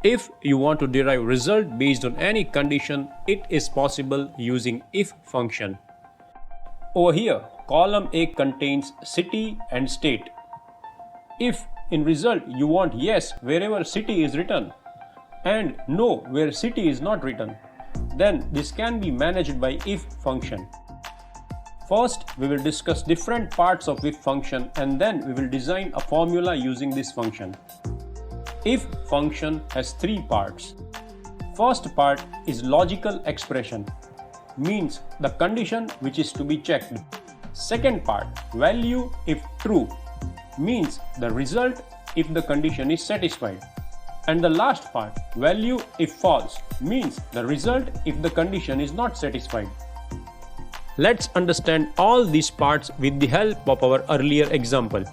If you want to derive result based on any condition, it is possible using if function. Over here, column A contains city and state. If in result you want yes wherever city is written and no where city is not written, then this can be managed by if function. First, we will discuss different parts of if function and then we will design a formula using this function. If function has three parts. First part is logical expression, means the condition which is to be checked. Second part, value if true, means the result if the condition is satisfied. And the last part, value if false, means the result if the condition is not satisfied. Let's understand all these parts with the help of our earlier example.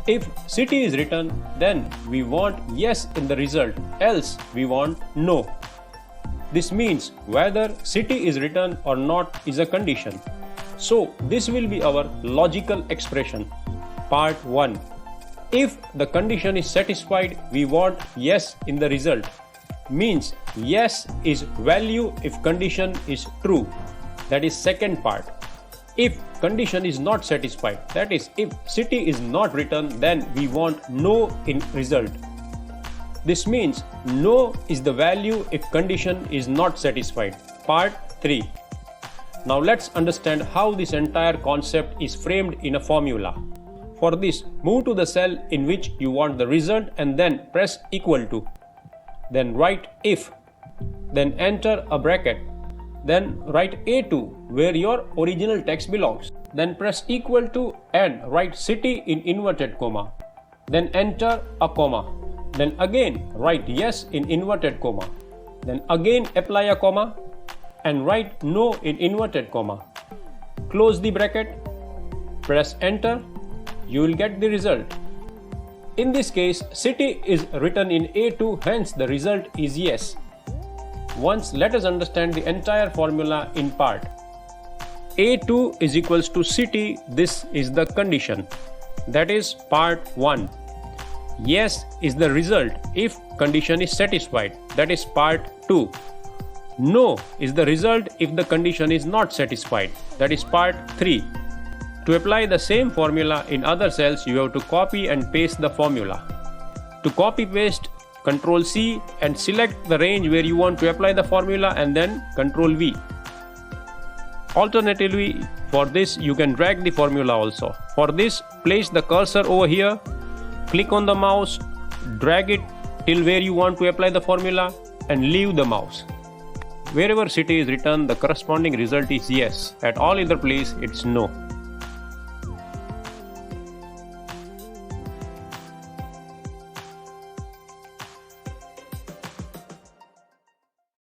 If city is written, then we want yes in the result, else we want no. This means whether city is written or not is a condition. So this will be our logical expression. Part 1. If the condition is satisfied, we want yes in the result. Means yes is value if condition is true. That is second part. If condition is not satisfied, that is if city is not written, then we want no in result. This means no is the value if condition is not satisfied. Part 3. Now let's understand how this entire concept is framed in a formula. For this, move to the cell in which you want the result and then press equal to. Then write if. Then enter a bracket. Then write A2 where your original text belongs. Then press equal to and write city in inverted comma. Then enter a comma. Then again write yes in inverted comma. Then again apply a comma and write no in inverted comma. Close the bracket. Press enter. You will get the result. In this case, city is written in A2, hence the result is yes. Once let us understand the entire formula in part. A2 is equals to city, this is the condition. That is part 1. Yes is the result if condition is satisfied. That is part 2. No is the result if the condition is not satisfied. That is part 3. To apply the same formula in other cells, you have to copy and paste the formula. To copy paste, Ctrl C and select the range where you want to apply the formula and then Ctrl V. Alternatively, for this you can drag the formula also. For this, place the cursor over here, click on the mouse, drag it till where you want to apply the formula and leave the mouse. Wherever city is written, the corresponding result is yes. At all other place, it's no.